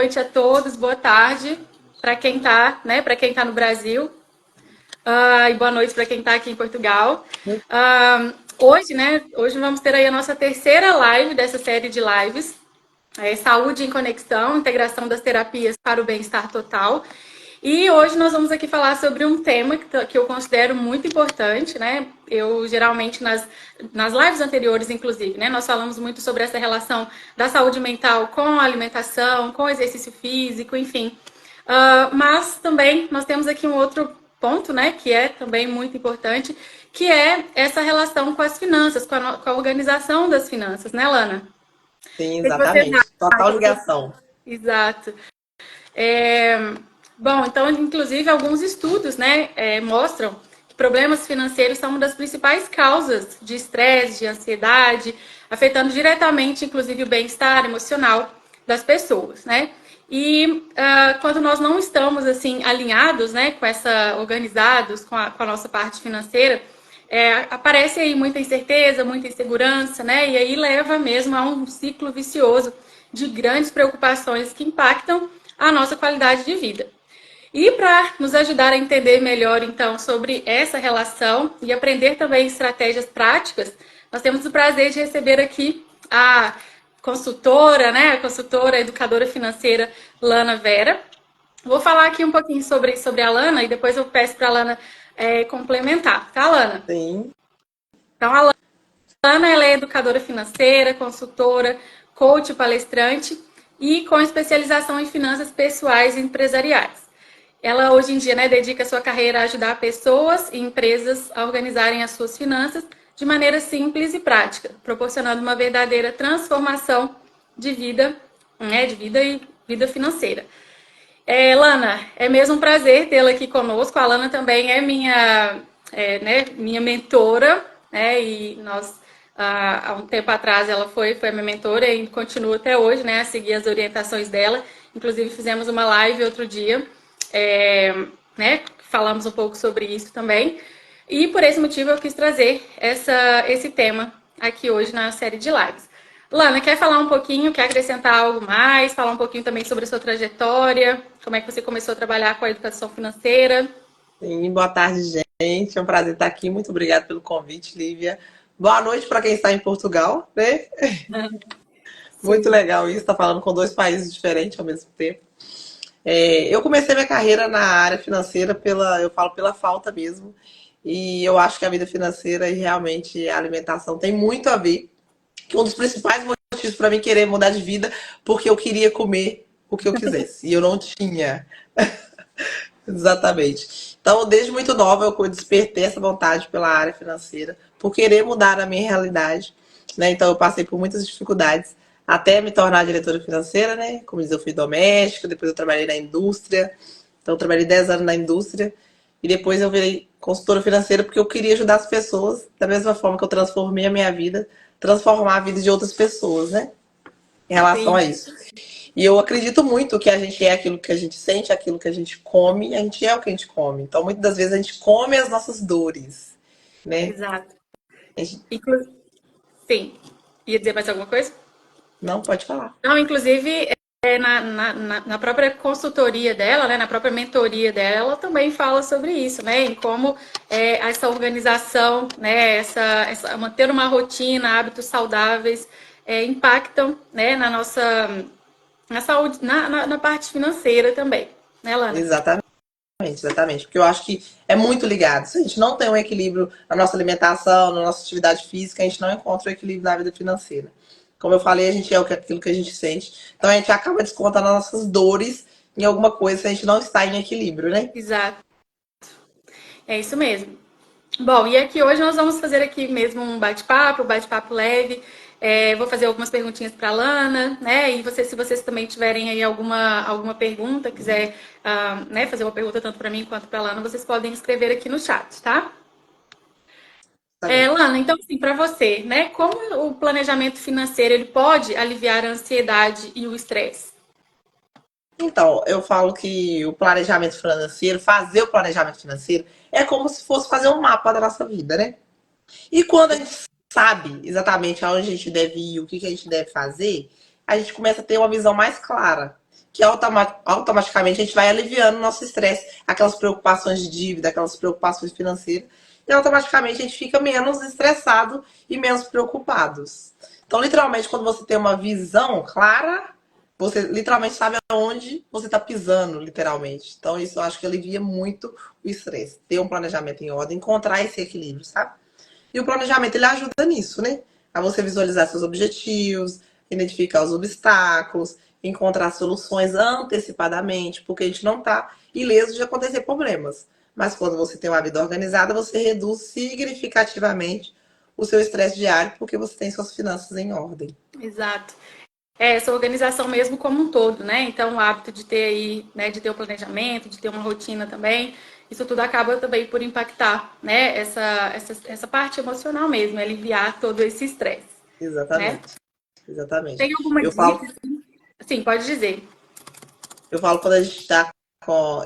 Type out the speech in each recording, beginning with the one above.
noite a todos, boa tarde para quem está, né, para quem está no Brasil, e boa noite para quem está aqui em Portugal. Hoje vamos ter aí a nossa terceira live dessa série de lives, Saúde em Conexão, integração das terapias para o bem-estar total. E hoje nós vamos aqui falar sobre um tema que eu considero muito importante, né? Eu geralmente nas lives anteriores, inclusive, né? Nós falamos muito sobre essa relação da saúde mental com a alimentação, com o exercício físico, enfim. Mas também nós temos aqui um outro ponto, né? Que é também muito importante, que é essa relação com as finanças, com a organização das finanças, né, Lana? Sim, O que você exatamente. Total acha? ligação. Exato. É, Bom, então, inclusive, alguns estudos, né, mostram que problemas financeiros são uma das principais causas de estresse, de ansiedade, afetando diretamente, inclusive, o bem-estar emocional das pessoas, né? E quando nós não estamos, assim, alinhados, né, organizados com a nossa parte financeira, aparece aí muita incerteza, muita insegurança, né? E aí leva mesmo a um ciclo vicioso de grandes preocupações que impactam a nossa qualidade de vida. E para nos ajudar a entender melhor, então, sobre essa relação e aprender também estratégias práticas, nós temos o prazer de receber aqui a consultora, né? A consultora, a educadora financeira Lana Vera. Vou falar aqui um pouquinho sobre a Lana e depois eu peço para a Lana complementar, tá, Lana? Sim. Então, a Lana ela é educadora financeira, consultora, coach, palestrante e com especialização em finanças pessoais e empresariais. Ela hoje em dia, né, dedica sua carreira a ajudar pessoas e empresas a organizarem as suas finanças de maneira simples e prática, proporcionando uma verdadeira transformação de vida, né, de vida e vida financeira. Lana, é mesmo um prazer tê-la aqui conosco. A Lana também é minha mentora, né? E nós, há um tempo atrás, ela foi a minha mentora e continua até hoje, né? A seguir as orientações dela. Inclusive, fizemos uma live outro dia, né? Falamos um pouco sobre isso também. E por esse motivo eu quis trazer esse tema aqui hoje na série de lives. Lana, quer falar um pouquinho, quer acrescentar algo mais? Falar um pouquinho também sobre a sua trajetória, como é que você começou a trabalhar com a educação financeira? Sim, boa tarde, gente. É um prazer estar aqui. Muito obrigada pelo convite, Lívia. Boa noite para quem está em Portugal, né? Muito Sim. legal isso, estar falando com dois países diferentes ao mesmo tempo. Eu comecei minha carreira na área financeira eu falo pela falta mesmo. E eu acho que a vida financeira e realmente a alimentação tem muito a ver. Que um dos principais motivos para mim querer mudar de vida, porque eu queria comer o que eu quisesse. E eu não tinha. Exatamente. Então, desde muito nova, eu despertei essa vontade pela área financeira, por querer mudar a minha realidade, né? Então, eu passei por muitas dificuldades até me tornar diretora financeira, né? Como diz, eu fui doméstica, depois eu trabalhei na indústria. Então, eu trabalhei 10 anos na indústria e depois eu virei consultora financeira porque eu queria ajudar as pessoas, da mesma forma que eu transformei a minha vida, transformar a vida de outras pessoas, né? Em relação a Sim, isso. E eu acredito muito que a gente é aquilo que a gente sente, aquilo que a gente come, e a gente é o que a gente come. Então, muitas das vezes a gente come as nossas dores, né? exato. A gente... Sim. Ia dizer mais alguma coisa? Não pode falar. Não, inclusive, na própria consultoria dela, né, na própria mentoria dela, ela também fala sobre isso, né, em como essa organização, né, manter uma rotina, hábitos saudáveis, impactam, né, na saúde, na parte financeira também, né, Lana? Exatamente, exatamente. Porque eu acho que é muito ligado. Se a gente não tem um equilíbrio na nossa alimentação, na nossa atividade física, a gente não encontra o equilíbrio na vida financeira. Como eu falei, a gente é aquilo que a gente sente. Então, a gente acaba descontando as nossas dores em alguma coisa se a gente não está em equilíbrio, né? Exato, é isso mesmo. Bom, e aqui hoje nós vamos fazer aqui mesmo um bate-papo leve. Vou fazer algumas perguntinhas para a Lana, né? E se vocês também tiverem aí alguma pergunta, quiser né, fazer uma pergunta tanto para mim quanto para a Lana, vocês podem escrever aqui no chat, tá? Exatamente. Lana, então assim, para você, né? Como o planejamento financeiro ele pode aliviar a ansiedade e o estresse? Então, eu falo que o planejamento financeiro, fazer o planejamento financeiro, é como se fosse fazer um mapa da nossa vida, né? E quando a gente sabe exatamente aonde a gente deve ir, o que a gente deve fazer, a gente começa a ter uma visão mais clara. que automaticamente a gente vai aliviando o nosso estresse, aquelas preocupações de dívida, aquelas preocupações financeiras, e automaticamente a gente fica menos estressado e menos preocupados. Então, literalmente, quando você tem uma visão clara, você literalmente sabe aonde você está pisando, literalmente. Então, isso eu acho que alivia muito o estresse. Ter um planejamento em ordem, encontrar esse equilíbrio, sabe? E o planejamento, ele ajuda nisso, né? A você visualizar seus objetivos, identificar os obstáculos, encontrar soluções antecipadamente, porque a gente não está ileso de acontecer problemas. Mas quando você tem uma vida organizada, você reduz significativamente o seu estresse diário, porque você tem suas finanças em ordem. Exato. Essa organização mesmo como um todo, né? Então, o hábito de ter aí, né, de ter o planejamento, de ter uma rotina também, isso tudo acaba também por impactar, né? Essa parte emocional mesmo, aliviar todo esse estresse, né? Exatamente. Exatamente. Tem alguma Eu falo, dica? Sim, pode dizer. eu falo quando a gente está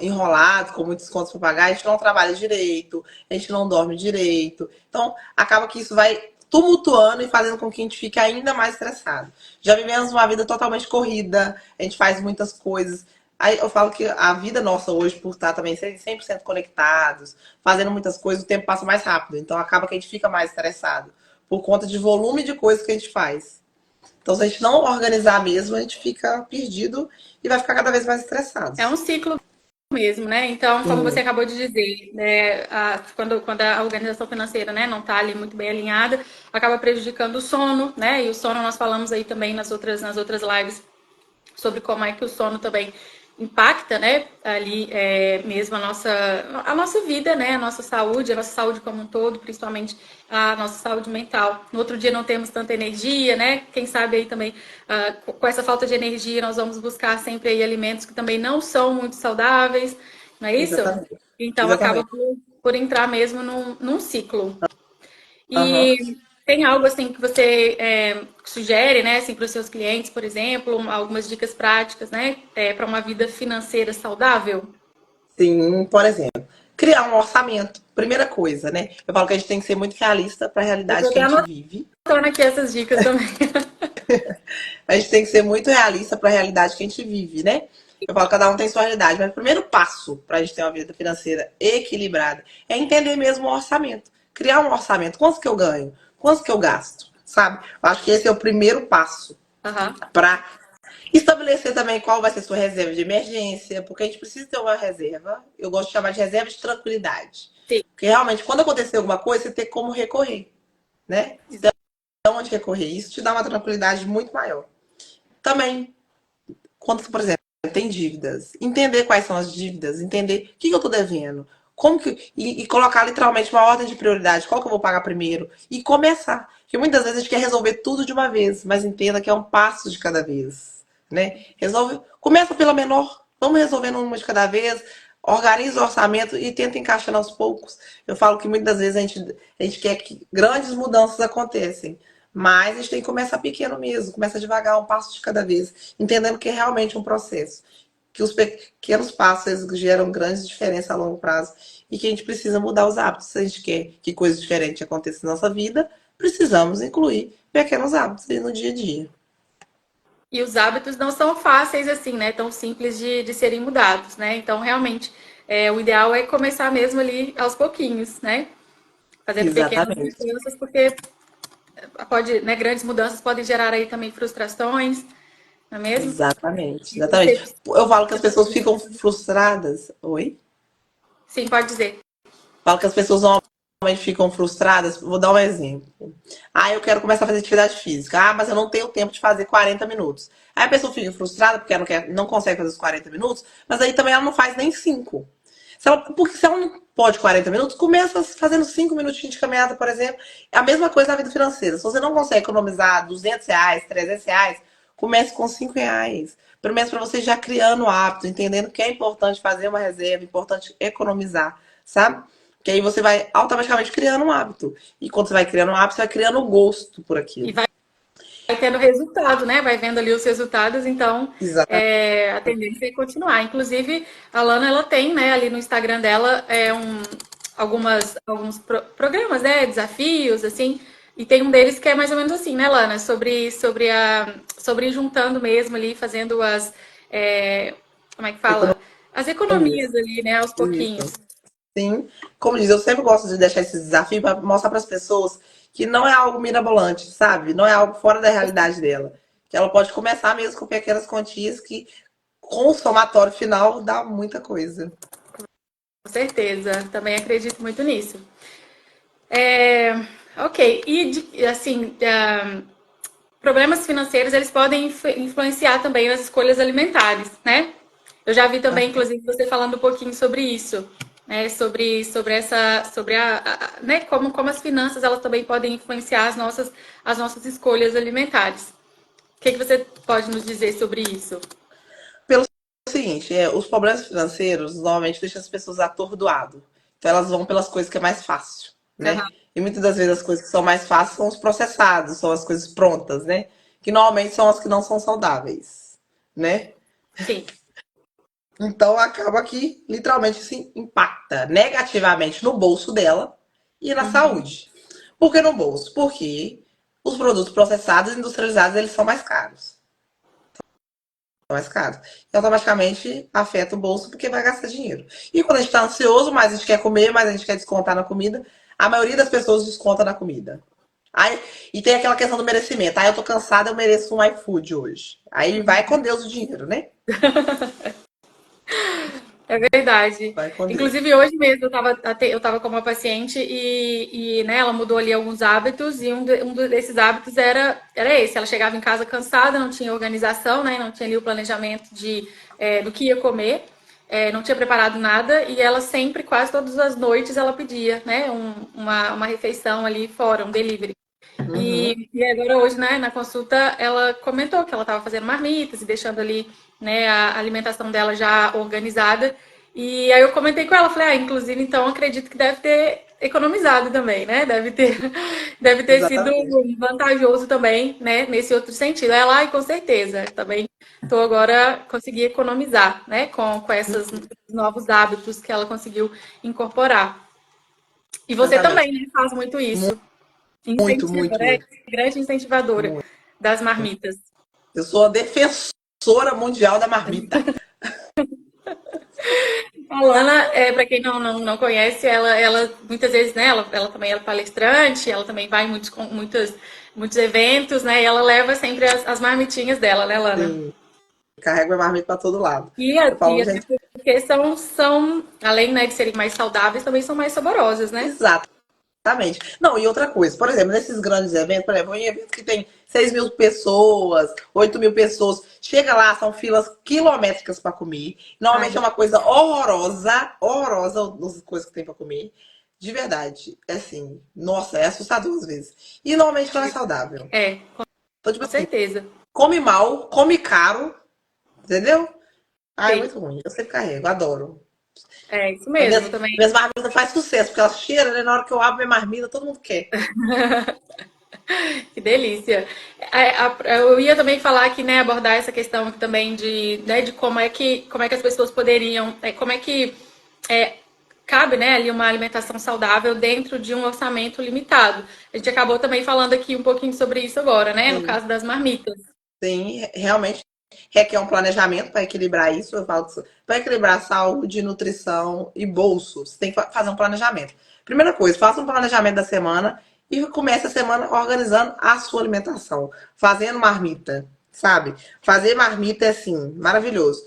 enrolado, com muitos contos para pagar, a gente não trabalha direito, a gente não dorme direito. Então, acaba que isso vai tumultuando e fazendo com que a gente fique ainda mais estressado. Já vivemos uma vida totalmente corrida, a gente faz muitas coisas. Aí eu falo que a vida nossa hoje, por estar também 100% conectados, fazendo muitas coisas, o tempo passa mais rápido. Então, acaba que a gente fica mais estressado por conta de volume de coisas que a gente faz. Então, se a gente não organizar mesmo, a gente fica perdido e vai ficar cada vez mais estressado. É um ciclo mesmo, né? Então, como você Sim, acabou de dizer, né, quando a organização financeira, né, não está ali muito bem alinhada, acaba prejudicando o sono, né? E o sono nós falamos aí também nas outras lives sobre como é que o sono também impacta, né, ali mesmo a nossa vida, né, a nossa saúde como um todo, principalmente a nossa saúde mental. No outro dia não temos tanta energia, né, quem sabe aí também com essa falta de energia nós vamos buscar sempre aí alimentos que também não são muito saudáveis, não é isso? exatamente. Então acaba Exatamente. por entrar mesmo num ciclo. Aham. E tem algo assim que você sugere, né, assim, para os seus clientes, por exemplo, algumas dicas práticas, né, para uma vida financeira saudável? Sim, por exemplo, criar um orçamento. Primeira coisa, né? Eu falo que a gente tem que ser muito realista para a Eu tô realidade que até a gente vive. anotando aqui essas dicas também. A gente tem que ser muito realista para a realidade que a gente vive, né? Eu falo que cada um tem sua realidade, mas o primeiro passo para a gente ter uma vida financeira equilibrada é entender mesmo o orçamento. Criar um orçamento. Quanto que eu ganho? Quanto que eu gasto? Sabe? Eu acho que esse é o primeiro passo Aham. para estabelecer também qual vai ser sua reserva de emergência, porque a gente precisa ter uma reserva. Eu gosto de chamar de reserva de tranquilidade. Sim. Porque realmente, quando acontecer alguma coisa, você tem como recorrer, né? Então, onde recorrer? Isso te dá uma tranquilidade muito maior. Também, quando, por exemplo, tem dívidas, entender quais são as dívidas, entender o que eu estou devendo, como que e colocar literalmente uma ordem de prioridade, qual que eu vou pagar primeiro e começar. Porque muitas vezes a gente quer resolver tudo de uma vez, mas entenda que é um passo de cada vez, né? Resolve, começa pela menor, vamos resolvendo uma de cada vez, organiza o orçamento e tenta encaixar aos poucos. Eu falo que muitas vezes a gente quer que grandes mudanças aconteçam. Mas a gente tem que começar pequeno mesmo, começa devagar, um passo de cada vez, entendendo que é realmente um processo. Que os pequenos passos geram grandes diferenças a longo prazo e que a gente precisa mudar os hábitos. Se a gente quer que coisas diferentes aconteçam na nossa vida, precisamos incluir pequenos hábitos aí no dia a dia. E os hábitos não são fáceis assim, né? Tão simples de serem mudados, né? Então, realmente, o ideal é começar mesmo ali aos pouquinhos, né? Fazendo pequenas Exatamente. mudanças, porque pode, né, grandes mudanças podem gerar aí também frustrações, não é mesmo? Exatamente. E você, Exatamente. Eu falo que as pessoas ficam frustradas. Oi? sim, pode dizer. Falo que as pessoas normalmente ficam frustradas. Vou dar um exemplo. Ah, eu quero começar a fazer atividade física. Ah, mas eu não tenho tempo de fazer 40 minutos. Aí a pessoa fica frustrada porque ela não consegue fazer os 40 minutos, mas aí também ela não faz nem 5. Porque se ela não pode 40 minutos, começa fazendo 5 minutinhos de caminhada, por exemplo. É a mesma coisa na vida financeira. Se você não consegue economizar R$ 200, R$ 300, comece com R$ 5. Pelo menos para você já criando o hábito, entendendo que é importante fazer uma reserva, é importante economizar, sabe? Que aí você vai automaticamente criando um hábito. E quando você vai criando um hábito, você vai criando o gosto por E aquilo. vai tendo resultado, né? Vai vendo ali os resultados, então Exatamente. a tendência é continuar. Inclusive, a Lana, ela tem, né, ali no Instagram dela, alguns programas, né? Desafios, assim. E tem um deles que é mais ou menos assim, né, Lana? Sobre ir juntando mesmo ali, fazendo como é que fala? As Economias. economias ali, né, aos Isso. pouquinhos. Sim. Como diz, eu sempre gosto de deixar esse desafio para mostrar para as pessoas que não é algo mirabolante, sabe? Não é algo fora da realidade dela. Que ela pode começar mesmo com pequenas quantias que, com o somatório final, dá muita coisa. Com certeza, também acredito muito nisso. É, ok, e assim, problemas financeiros eles podem influenciar também nas escolhas alimentares, né? Eu já vi também, inclusive, você falando um pouquinho sobre isso, né? Né? Como as finanças elas também podem influenciar as nossas escolhas alimentares. O que você pode nos dizer sobre isso? Pelo seguinte, os problemas financeiros normalmente deixam as pessoas atordoadas. Então elas vão pelas coisas que é mais fácil, né? Aham, E muitas das vezes as coisas que são mais fáceis são os processados, são as coisas prontas, né? Que normalmente são as que não são saudáveis, né? sim. Então acaba que literalmente se impacta negativamente no bolso dela e na Uhum. saúde. Por que no bolso? Porque os produtos processados e industrializados eles são mais caros. São mais caros. E automaticamente afeta o bolso porque vai gastar dinheiro. E quando a gente está ansioso, mais a gente quer comer, mais a gente quer descontar na comida. A maioria das pessoas desconta na comida. Aí, e tem aquela questão do merecimento. Ah, eu tô cansada, eu mereço um iFood hoje. Aí vai com Deus o dinheiro, né? É verdade. Vai com Deus. Inclusive, hoje mesmo eu tava com uma paciente né, ela mudou ali alguns hábitos e desses hábitos era esse. Ela chegava em casa cansada, não tinha organização, né, não tinha ali o planejamento do que ia comer, não tinha preparado nada e ela sempre, quase todas as noites, ela pedia, né, uma refeição ali fora, um delivery. Uhum. E agora hoje, né, na consulta, ela comentou que ela estava fazendo marmitas e deixando ali, né, a alimentação dela já organizada. E aí eu comentei com ela, falei, inclusive, então acredito que deve ter economizado também, né? Deve ter sido Exatamente. vantajoso também, né, nesse outro sentido. Aí ela, com certeza, também estou agora consegui economizar, né, com esses novos hábitos que ela conseguiu incorporar. E você Exatamente. também, né, faz muito isso. Muito, Incentiva, muito, né? muito, Grande incentivadora muito. das marmitas. Eu sou a defensora mundial da marmita. A Lana, para quem não conhece, ela muitas vezes, né? Ela também é palestrante, ela também vai em muitos eventos, né? E ela leva sempre as marmitinhas dela, né, Lana? Sim, carrego a marmita para todo lado. E, Eu falo, até gente, porque além, né, de serem mais saudáveis, também são mais saborosas, né? exatamente. Não, e outra coisa, por exemplo, nesses grandes eventos, por exemplo, em eventos que tem 6.000 pessoas, 8.000 pessoas, chega lá, são filas quilométricas para comer. Ai, Normalmente é uma coisa horrorosa, horrorosa as coisas que tem para comer. De verdade. É assim, nossa, é assustador às vezes. E normalmente não é saudável. é, Então, tipo com assim, certeza. come mal, come caro, entendeu? Ah, é Sim, muito ruim. Eu sempre carrego, adoro. é isso As mesmo, minhas, também. minhas marmitas faz sucesso, porque elas cheiram, né? Na hora que eu abro minha marmita, todo mundo quer. Que delícia. Eu ia também falar aqui, né, abordar essa questão também né, de como é que as pessoas poderiam, como é que é, cabe, né, ali uma alimentação saudável dentro de um orçamento limitado. A gente acabou também falando aqui um pouquinho sobre isso agora, né, no Sim, caso das marmitas. sim, realmente requer um planejamento para equilibrar isso. Eu falo para equilibrar saúde, nutrição e bolso. Você tem que fazer um planejamento. Primeira coisa, faça um planejamento da semana e comece a semana organizando a sua alimentação, fazendo marmita, sabe? Fazer marmita é assim, maravilhoso.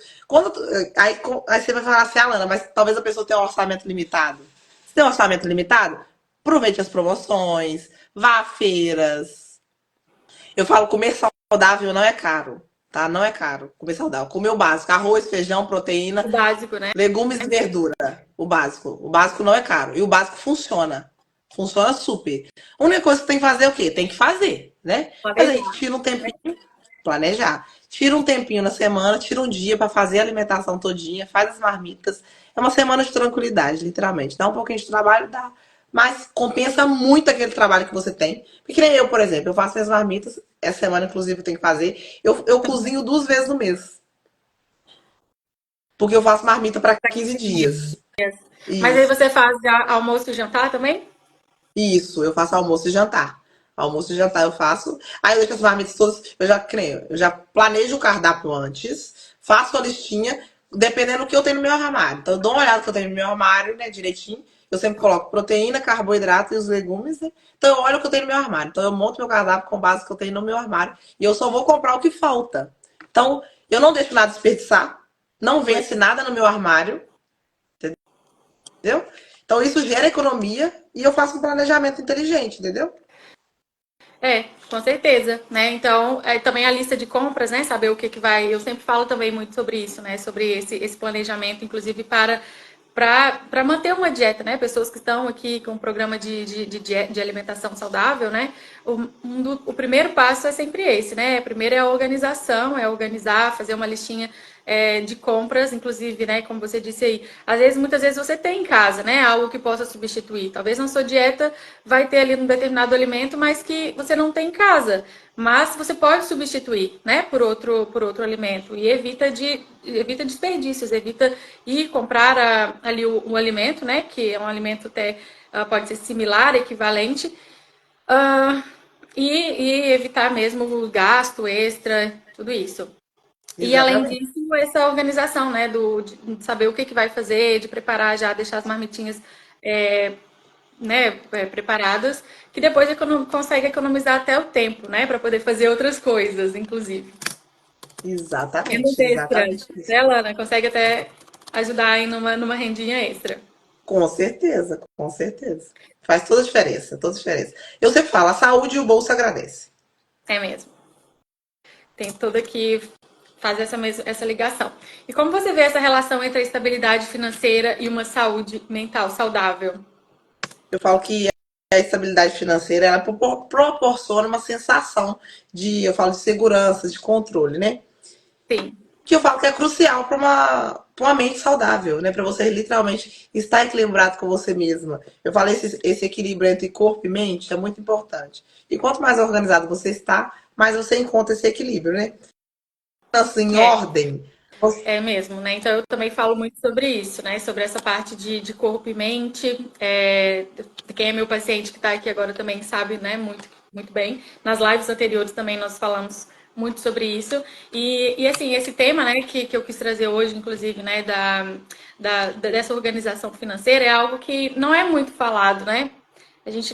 Aí você vai falar assim, Alana, mas talvez a pessoa tenha um orçamento limitado. Se tem um orçamento limitado, aproveite as promoções, vá a feiras. Eu falo, comer saudável não é caro, tá? Não é caro comer saudável. Comer o básico, arroz, feijão, proteína, O básico, né? legumes e verdura. O básico. O básico não é caro. E o básico funciona. Funciona super. A única coisa que tem que fazer é o quê? Tem que fazer, né? Mas aí Planejar. tira um tempinho, planejar. Tira um tempinho na semana, tira um dia para fazer a alimentação todinha, faz as marmitas. É uma semana de tranquilidade, literalmente. Dá um pouquinho de trabalho, dá. Mas compensa muito aquele trabalho que você tem. Porque nem eu, por exemplo, eu faço minhas marmitas. Essa semana, inclusive, eu tenho que fazer. Eu cozinho 2 vezes no mês. Porque eu faço marmita para 15 dias. Mas aí Isso. você faz já almoço e jantar também? Isso, eu faço almoço e jantar. Almoço e jantar eu faço. Aí eu deixo as marmitas todas. Eu já planejo o cardápio antes. faço a listinha, dependendo do que eu tenho no meu armário. Então, eu dou uma olhada que eu tenho no meu armário, né, direitinho. Eu sempre coloco proteína, carboidrato e os legumes, né? Então, eu olho o que eu tenho no meu armário. Então, eu monto meu cardápio com base no que eu tenho no meu armário. E eu só vou comprar o que falta. Então, eu não deixo nada desperdiçar. Não vence nada no meu armário. Entendeu? Então, isso gera economia e eu faço um planejamento inteligente, entendeu? Com certeza, né? Então, também a lista de compras, né? Saber o que que vai. Eu sempre falo também muito sobre isso, né? Sobre esse planejamento, inclusive para manter uma dieta, né? Pessoas que estão aqui com um programa de alimentação saudável, né? O primeiro passo é sempre esse, né? Primeiro é a organização, é organizar, fazer uma listinha de compras, inclusive, né? Como você disse aí, às vezes, muitas vezes você tem em casa, né? Algo que possa substituir. Talvez na sua dieta vai ter ali um determinado alimento, mas que você não tem em casa. Mas você pode substituir, né, por outro alimento e evita desperdícios, evita ir comprar ali o alimento, né, que é um alimento até pode ser similar, equivalente, ah, e evitar mesmo o gasto extra, tudo isso. E além Exatamente. disso, essa organização, né, de saber o que que vai fazer, de preparar já, deixar as marmitinhas é, né, preparadas, que depois consegue economizar até o tempo, né, para poder fazer outras coisas, inclusive. Rendas Exatamente, extras, exatamente isso. né, Lana? Consegue até ajudar aí numa rendinha extra. Com certeza, com certeza. Faz toda a diferença, toda a diferença. Eu sempre falo, a saúde e o bolso agradece. É mesmo. Tem toda que fazer essa ligação. E como você vê essa relação entre a estabilidade financeira e uma saúde mental saudável? Eu falo que a estabilidade financeira, ela proporciona uma sensação eu falo de segurança, de controle, né? Sim, Que eu falo que é crucial para uma mente saudável, né? Para você literalmente estar equilibrado com você mesma. Eu falo esse equilíbrio entre corpo e mente é muito importante. E quanto mais organizado você está, mais você encontra esse equilíbrio, né? Assim, em é. ordem. É mesmo, né? Então eu também falo muito sobre isso, né? Sobre essa parte de corpo e mente. Quem é meu paciente que está aqui agora também sabe, né? Muito bem. Nas lives anteriores também nós falamos muito sobre isso. E assim, esse tema, né, que eu quis trazer hoje, inclusive, né, dessa organização financeira, é algo que não é muito falado, né? A gente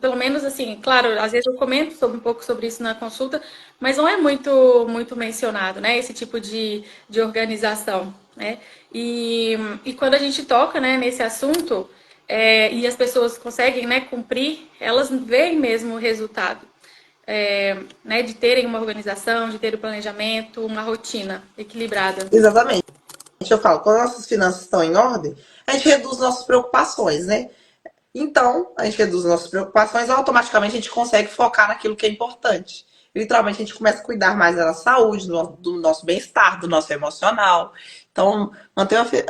pelo menos assim, claro, às vezes eu comento um pouco sobre isso na consulta, mas não é muito mencionado, né? Esse tipo de organização, né? E quando a gente toca, né, nesse assunto, e as pessoas conseguem, né, cumprir, elas veem mesmo o resultado, né, de terem uma organização, de ter o planejamento, uma rotina equilibrada. Exatamente. Eu falo, quando nossas finanças estão em ordem, a gente reduz nossas preocupações, né? Então, a gente reduz nossas preocupações e automaticamente a gente consegue focar naquilo que é importante. Literalmente, a gente começa a cuidar mais da nossa saúde, do nosso bem-estar, do nosso emocional. Então,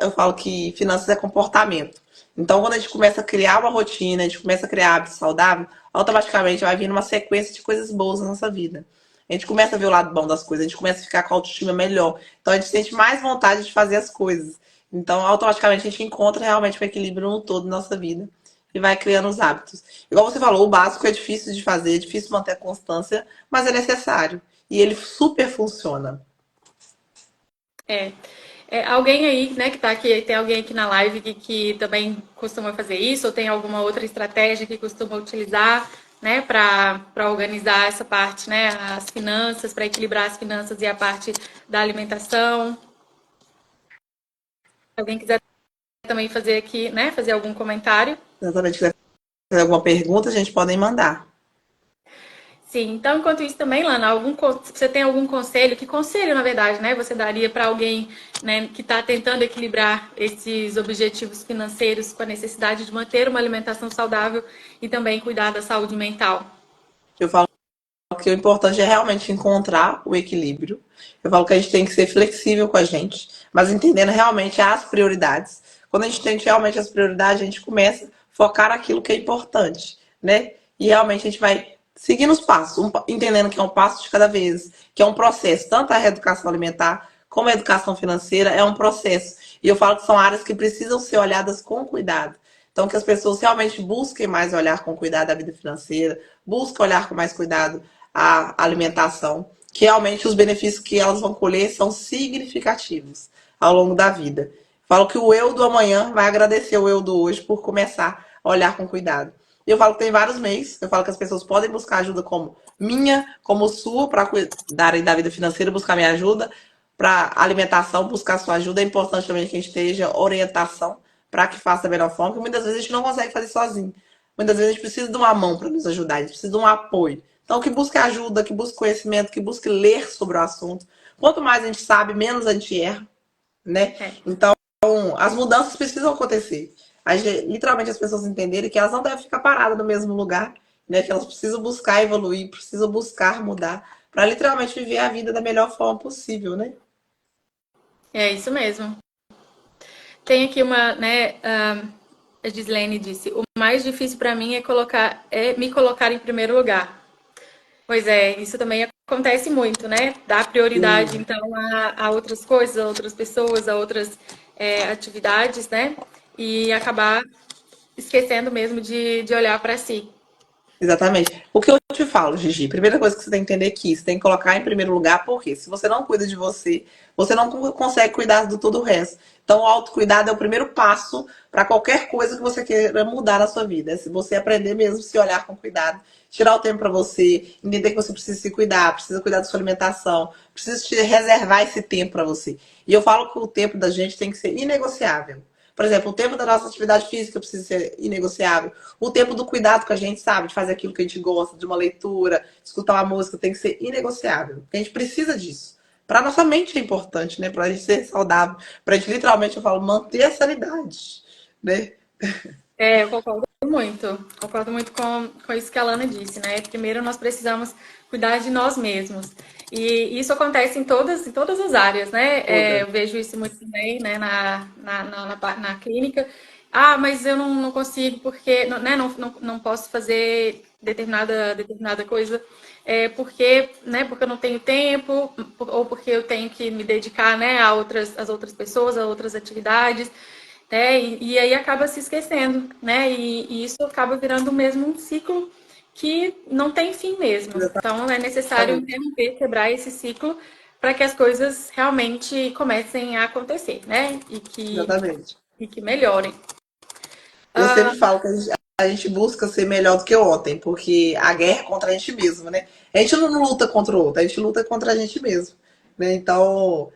eu falo que finanças é comportamento. Então, quando a gente começa a criar uma rotina, a gente começa a criar hábitos saudáveis, automaticamente vai vir uma sequência de coisas boas na nossa vida. A gente começa a ver o lado bom das coisas, a gente começa a ficar com a autoestima melhor. Então, a gente sente mais vontade de fazer as coisas. Então, automaticamente, a gente encontra realmente o equilíbrio no todo da nossa vida e vai criando os hábitos. Igual você falou, o básico é difícil de fazer, é difícil manter a constância, mas é necessário. E ele super funciona. É. Alguém aí, né, que tá aqui, tem alguém aqui na live que também costuma fazer isso, ou tem alguma outra estratégia que costuma utilizar, né, para organizar essa parte, né, as finanças, para equilibrar as finanças e a parte da alimentação. Se alguém quiser também fazer aqui, né, fazer algum comentário. Exatamente. Se quiser fazer alguma pergunta, a gente pode mandar. Sim, então enquanto isso também, Lana, você tem algum conselho? Que conselho, na verdade, né, você daria para alguém, né, que está tentando equilibrar esses objetivos financeiros com a necessidade de manter uma alimentação saudável e também cuidar da saúde mental? Eu falo que o importante é realmente encontrar o equilíbrio. Eu falo que a gente tem que ser flexível com a gente, mas entendendo realmente as prioridades. Quando a gente entende realmente as prioridades, a gente começa a focar naquilo que é importante, né? E realmente a gente vai seguindo os passos, entendendo que é um passo de cada vez, que é um processo. Tanto a reeducação alimentar como a educação financeira é um processo. E eu falo que são áreas que precisam ser olhadas com cuidado. Então, que as pessoas realmente busquem mais olhar com cuidado a vida financeira, busquem olhar com mais cuidado a alimentação. que realmente os benefícios que elas vão colher são significativos ao longo da vida. Falo que o eu do amanhã vai agradecer o eu do hoje por começar a olhar com cuidado. Eu falo que tem vários meios, eu falo que as pessoas podem buscar ajuda como minha, como sua, para cuidarem da vida financeira, buscar minha ajuda, para alimentação, buscar sua ajuda. É importante também que a gente esteja orientação para que faça da melhor forma, porque muitas vezes a gente não consegue fazer sozinho. Muitas vezes a gente precisa de uma mão para nos ajudar, a gente precisa de um apoio. Então, que busque ajuda, que busque conhecimento, que busque ler sobre o assunto. Quanto mais a gente sabe, menos a gente erra, né? Então, as mudanças precisam acontecer. Literalmente, as pessoas entenderem que elas não devem ficar paradas no mesmo lugar, né? Que elas precisam buscar evoluir, precisam buscar mudar, para literalmente viver a vida da melhor forma possível, né? É isso mesmo. Tem aqui uma, né, a Gislene disse, o mais difícil para mim é me colocar em primeiro lugar. Pois é, isso também acontece muito, né? Dar prioridade, Sim, então, a outras coisas, a outras pessoas, a outras atividades, né? E acabar esquecendo mesmo de olhar para si. exatamente. O que eu te falo, Gigi, primeira coisa que você tem que entender aqui, você tem que colocar em primeiro lugar, porque se você não cuida de você, você não consegue cuidar do todo o resto. Então, o autocuidado é o primeiro passo para qualquer coisa que você queira mudar na sua vida. É se você aprender mesmo a se olhar com cuidado, tirar o tempo para você, entender que você precisa se cuidar, precisa cuidar da sua alimentação, precisa te reservar esse tempo para você. E eu falo que o tempo da gente tem que ser inegociável. Por exemplo, o tempo da nossa atividade física precisa ser inegociável. O tempo do cuidado que a gente sabe, de fazer aquilo que a gente gosta, de uma leitura, de escutar uma música, tem que ser inegociável. A gente precisa disso. Para nossa mente é importante, né? Para a gente ser saudável. Para a gente, literalmente, eu falo, manter a sanidade, né? Eu concordo muito com isso que a Lana disse, né? Primeiro nós precisamos cuidar de nós mesmos. E isso acontece em todas as áreas, né? Toda. Eu vejo isso muito também, né, na clínica. Ah, mas eu não consigo porque, né, não posso fazer determinada coisa porque, né, porque eu não tenho tempo ou porque eu tenho que me dedicar, né, às outras pessoas, a outras atividades. E aí acaba se esquecendo, né? E isso acaba virando mesmo um ciclo que não tem fim mesmo. Então é necessário Exatamente. interromper, quebrar esse ciclo para que as coisas realmente comecem a acontecer, né? Exatamente. E que melhorem. Eu sempre falo que a gente busca ser melhor do que ontem, porque a guerra é contra a gente mesmo, né? A gente não luta contra o outro, a gente luta contra a gente mesmo. Né? Então,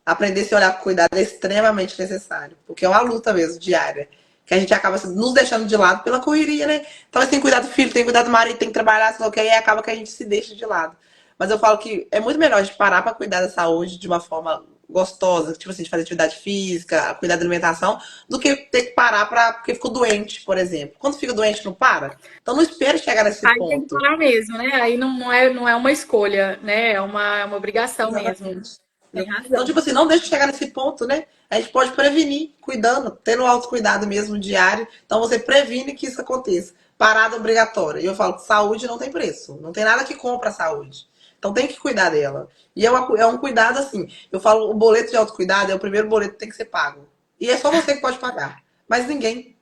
aprender a se olhar com cuidado é extremamente necessário, porque é uma luta mesmo, diária, que a gente acaba nos deixando de lado pela correria, né? Então, tem que cuidar do filho, tem que cuidar do marido, tem que trabalhar, sei lá o que, e acaba que a gente se deixa de lado. Mas eu falo que é muito melhor a gente parar para cuidar da saúde de uma forma gostosa, tipo assim, de fazer atividade física, cuidar da alimentação, do que ter que parar porque ficou doente, por exemplo. Quando fica doente, não para? Então não espere chegar nesse Aí tem que ponto. parar mesmo, né? Aí não é uma escolha, né? É uma obrigação mesmo. Exatamente. Tem Então, razão. tipo assim, não deixe chegar nesse ponto, né? A gente pode prevenir, cuidando, tendo um autocuidado mesmo diário. Então, você previne que isso aconteça. Parada obrigatória. E eu falo que saúde não tem preço. Não tem nada que compra a saúde. Então, tem que cuidar dela. E é um cuidado assim. Eu falo, o boleto de autocuidado é o primeiro boleto que tem que ser pago. E é só você que pode pagar. Mas ninguém.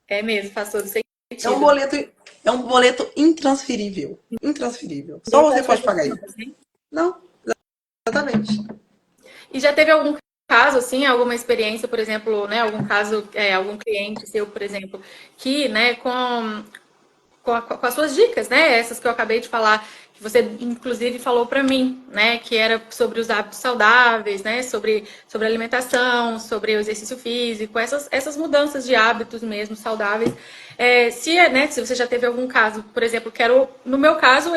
É mesmo, faz todo É um sentido. boleto, é um boleto intransferível. Intransferível. Só Ninguém você pode pode fazer pagar isso, ele. né? Não, exatamente. E já teve algum caso, assim, alguma experiência, por exemplo, né, algum caso, algum cliente seu, por exemplo, que, né, com as suas dicas, né, essas que eu acabei de falar, que você inclusive falou para mim, né, que era sobre os hábitos saudáveis, né, sobre alimentação, sobre o exercício físico, essas mudanças de hábitos mesmo saudáveis. Se você já teve algum caso, por exemplo, no meu caso,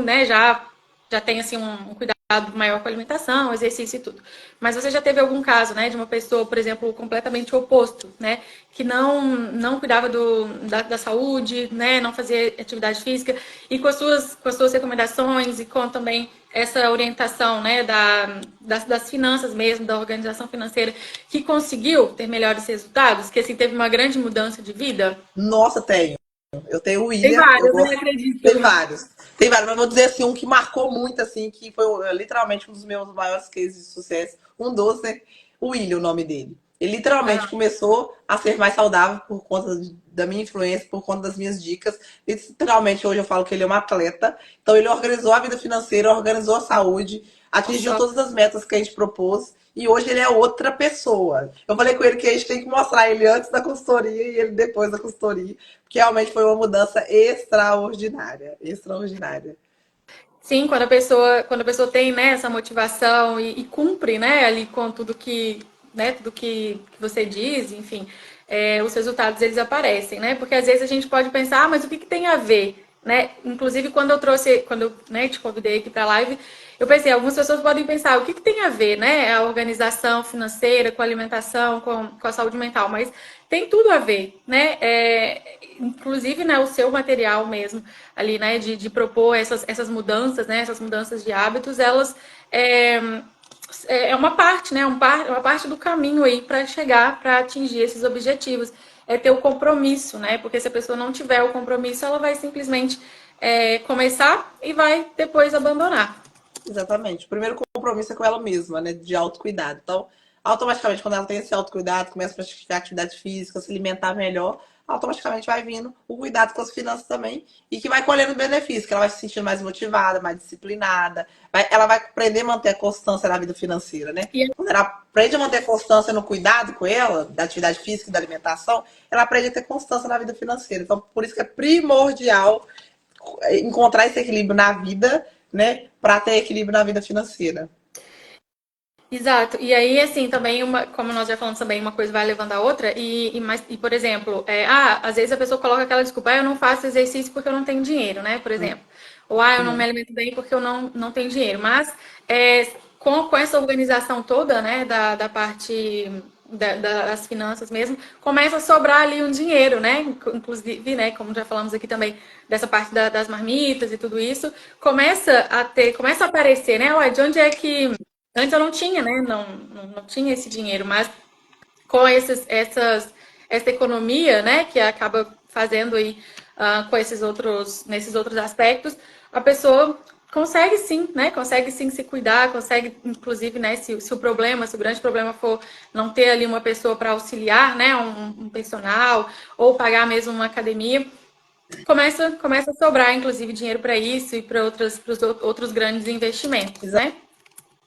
né, já tenho assim um cuidado maior com a alimentação, exercício e tudo. Mas você já teve algum caso, né, de uma pessoa, por exemplo, completamente oposto, né, que não cuidava da saúde, né, não fazia atividade física e com as suas recomendações e com também essa orientação, né, das finanças mesmo, da organização financeira, que conseguiu ter melhores resultados, que assim teve uma grande mudança de vida? Nossa, tenho. Eu tenho o Tem William, eu várias, né, gosto. acredito. Tem vários. Tem vários, mas vou dizer assim, um que marcou muito, assim, que foi literalmente um dos meus maiores cases de sucesso. Um dos, né? O William, o nome dele. Ele literalmente começou a ser mais saudável por conta da minha influência, por conta das minhas dicas. Literalmente, hoje eu falo que ele é um atleta. Então, ele organizou a vida financeira, organizou a saúde, atingiu Nossa, todas as metas que a gente propôs. E hoje ele é outra pessoa. Eu falei com ele que a gente tem que mostrar ele antes da consultoria e ele depois da consultoria. Porque realmente foi uma mudança extraordinária. Extraordinária. sim, quando a pessoa tem, né, essa motivação e cumpre, né, ali com tudo que, né, tudo que você diz, enfim, os resultados eles aparecem, né? Porque às vezes a gente pode pensar, ah, mas o que tem a ver, né? Inclusive quando eu, né, te convidei aqui para a live, eu pensei, algumas pessoas podem pensar, o que tem a ver, né, a organização financeira com a alimentação, com a saúde mental, mas tem tudo a ver, né? Inclusive, né, o seu material mesmo ali, né, de propor essas mudanças, né, essas mudanças de hábitos, elas é, é uma parte, né, uma parte do caminho aí para chegar, para atingir esses objetivos. É ter o compromisso, né? Porque se a pessoa não tiver o compromisso, ela vai simplesmente começar e vai depois abandonar. Exatamente. O primeiro compromisso é com ela mesma, né? De autocuidado. Então, automaticamente, quando ela tem esse autocuidado, começa a praticar atividade física, se alimentar melhor, automaticamente vai vindo o cuidado com as finanças também e que vai colhendo benefícios, que ela vai se sentindo mais motivada, mais disciplinada, ela vai aprender a manter a constância na vida financeira, né? E Quando ela aprende a manter a constância no cuidado com ela, da atividade física e da alimentação, ela aprende a ter constância na vida financeira. Então, por isso que é primordial encontrar esse equilíbrio na vida, né, para ter equilíbrio na vida financeira. Exato. E aí, assim, também, como nós já falamos também, uma coisa vai levando a outra. Por exemplo, às vezes a pessoa coloca aquela desculpa, eu não faço exercício porque eu não tenho dinheiro, né? Por exemplo. Ou, eu não me alimento bem porque eu não tenho dinheiro. Mas, com essa organização toda, né, da parte das finanças mesmo, começa a sobrar ali um dinheiro, né? Inclusive, né, como já falamos aqui também, dessa parte das marmitas e tudo isso, começa a aparecer, né? Ué, de onde é que antes eu não tinha, né? Não tinha esse dinheiro, mas com essa economia, né, que acaba fazendo aí com nesses outros aspectos, a pessoa consegue sim, né? Consegue sim se cuidar, consegue, inclusive, né, se o grande problema for não ter ali uma pessoa para auxiliar, né? Um personal, ou pagar mesmo uma academia. Começa a sobrar, inclusive, dinheiro para isso e para os outros grandes investimentos, né?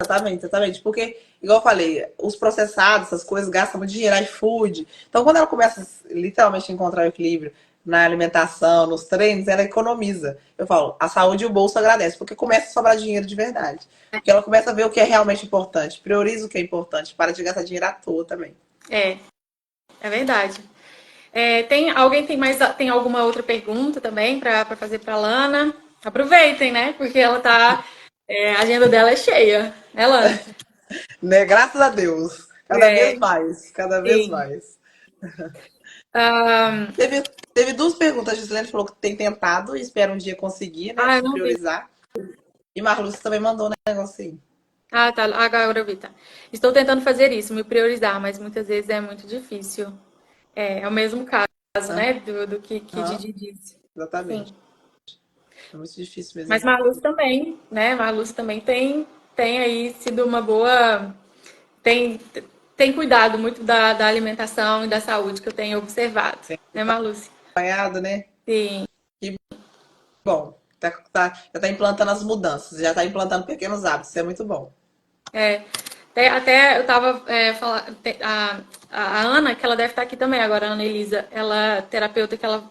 Exatamente, exatamente. Porque, igual eu falei, os processados, essas coisas gastam muito dinheiro, iFood. Então, quando ela começa literalmente a encontrar o equilíbrio na alimentação, nos treinos, ela economiza. Eu falo, a saúde e o bolso agradece, porque começa a sobrar dinheiro de verdade. Porque ela começa a ver o que é realmente importante, prioriza o que é importante, para de gastar dinheiro à toa também. É, é verdade. Tem alguma outra pergunta também para fazer para Lana? Aproveitem, né? Porque a agenda dela é cheia, né, Lana? Né? Graças a Deus. Cada vez É, mais, cada vez sim. mais. Ah, Teve duas perguntas. A Gislene falou que tem tentado e espera um dia conseguir, né? eu não vi. Priorizar. E Marluce também mandou um negocinho. Ah, tá. Agora eu vi, tá. Estou tentando fazer isso, me priorizar, mas muitas vezes é muito difícil. É o mesmo caso, né? Do que Aham, Didi disse. exatamente. Sim. É muito difícil Mas mesmo. Marluce também, né? Marluce também tem aí sido uma boa. Tem, tem cuidado muito da alimentação e da saúde que eu tenho observado, Tem né, Marluce? acompanhado, né? Sim. Que bom. Já está implantando as mudanças, já está implantando pequenos hábitos. Isso é muito bom. É. Até eu tava falando. A Ana, que ela deve estar aqui também agora, a Ana Elisa, ela é terapeuta que ela. Não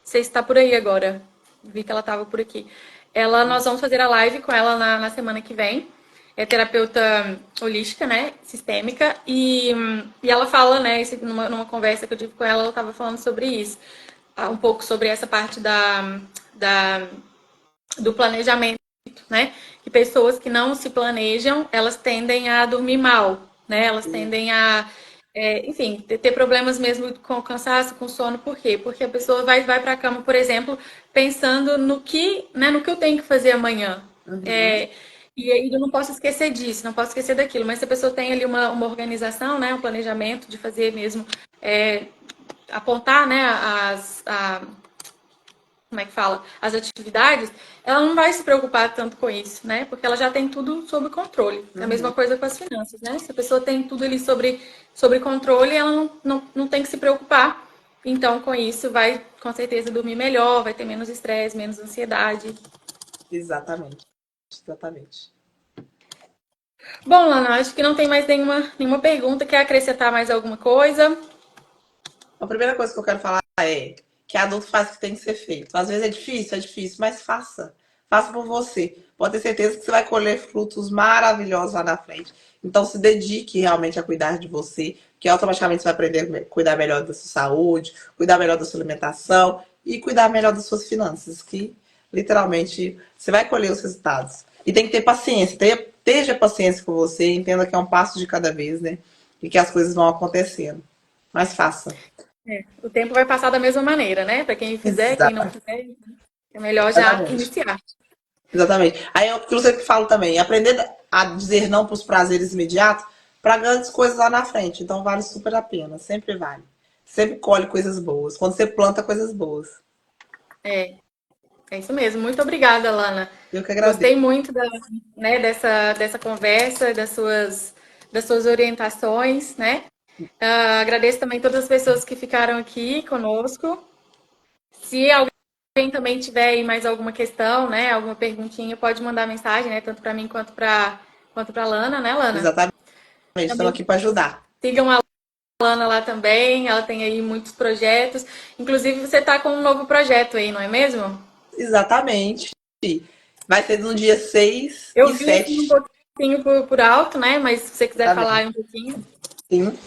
sei se está por aí agora. Vi que ela estava por aqui. Nós vamos fazer a live com ela na semana que vem. É terapeuta holística, né? Sistêmica. E ela fala, né? Numa conversa que eu tive com ela, ela estava falando sobre isso. Um pouco sobre essa parte da, do planejamento, né? Que pessoas que não se planejam, elas tendem a dormir mal, né? Elas tendem a, enfim, ter problemas mesmo com cansaço, com sono. Por quê? Porque a pessoa vai para a cama, por exemplo, pensando no que eu tenho que fazer amanhã. Uhum. É, e aí eu não posso esquecer disso, não posso esquecer daquilo. Mas se a pessoa tem ali uma organização, né, um planejamento de fazer mesmo, apontar, né, como é que fala, as atividades, ela não vai se preocupar tanto com isso, né? Porque ela já tem tudo sob controle. É a mesma coisa com as finanças, né? Se a pessoa tem tudo ali sobre controle, ela não tem que se preocupar. Então, com isso, vai com certeza dormir melhor, vai ter menos estresse, menos ansiedade. Exatamente. Exatamente. Bom, Lana, acho que não tem mais nenhuma pergunta. Quer acrescentar mais alguma coisa? A primeira coisa que eu quero falar é que adulto faz o que tem que ser feito. Às vezes é difícil, mas faça. Faça por você. Pode ter certeza que você vai colher frutos maravilhosos lá na frente. Então se dedique realmente a cuidar de você, que automaticamente você vai aprender a cuidar melhor da sua saúde, cuidar melhor da sua alimentação e cuidar melhor das suas finanças, que literalmente você vai colher os resultados. E tem que ter paciência, esteja paciência com você, entenda que é um passo de cada vez, né? E que as coisas vão acontecendo. Mas faça. O tempo vai passar da mesma maneira, né? Para quem fizer, quem não Exatamente. fizer, é melhor já Exatamente. iniciar. Exatamente. Aí eu que sempre falo também, aprender a dizer não para os prazeres imediatos para grandes coisas lá na frente. Então vale super a pena, sempre vale. Sempre colhe coisas boas. Quando você planta coisas boas. É, é isso mesmo. Muito obrigada, Lana. Eu que agradeço. Gostei muito né, dessa conversa, das suas orientações, né? Agradeço também todas as pessoas que ficaram aqui conosco. Se alguém também tiver aí mais alguma questão, né, alguma perguntinha, pode mandar mensagem, né, tanto para mim quanto para Lana, né, Lana? Exatamente. Estamos Também aqui para ajudar. sigam a Lana lá também, ela tem aí muitos projetos. Inclusive, você está com um novo projeto aí, não é mesmo? Exatamente. Vai ser no dia 6 Eu e vi assim um 7. pouquinho por alto, né? Mas se você quiser falar Exatamente. aí um pouquinho. Sim.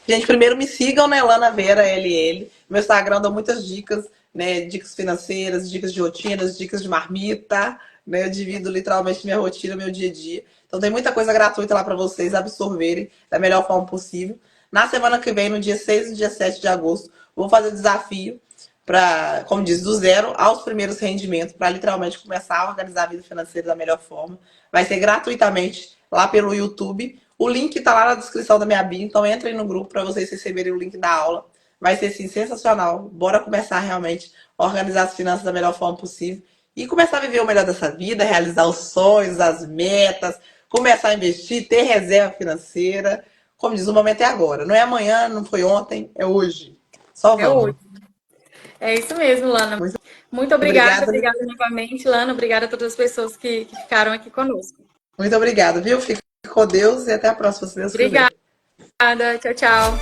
Gente, primeiro me sigam, né? Lana Vera LL. Meu Instagram dá muitas dicas, né? Dicas financeiras, dicas de rotinas, dicas de marmita, né? Eu divido literalmente minha rotina, meu dia a dia. Então tem muita coisa gratuita lá para vocês absorverem da melhor forma possível. Na semana que vem, no dia 6 e dia 7 de agosto, vou fazer o desafio para, como diz, do zero aos primeiros rendimentos, para literalmente começar a organizar a vida financeira da melhor forma. Vai ser gratuitamente lá pelo YouTube. O link está lá na descrição da minha bio, então entrem no grupo para vocês receberem o link da aula. Vai ser sim sensacional. Bora começar realmente a organizar as finanças da melhor forma possível e começar a viver o melhor dessa vida, realizar os sonhos, as metas, começar a investir, ter reserva financeira. Como diz, o momento é agora. Não é amanhã, não foi ontem, é hoje. Só É vamos. hoje. É isso mesmo, Lana. Muito Muito obrigada, obrigada. obrigada novamente, Lana. Obrigada a todas as pessoas que ficaram aqui conosco. Muito obrigada, viu? Fique com Deus e até a próxima, se Deus quiser. Obrigada. Tchau, tchau.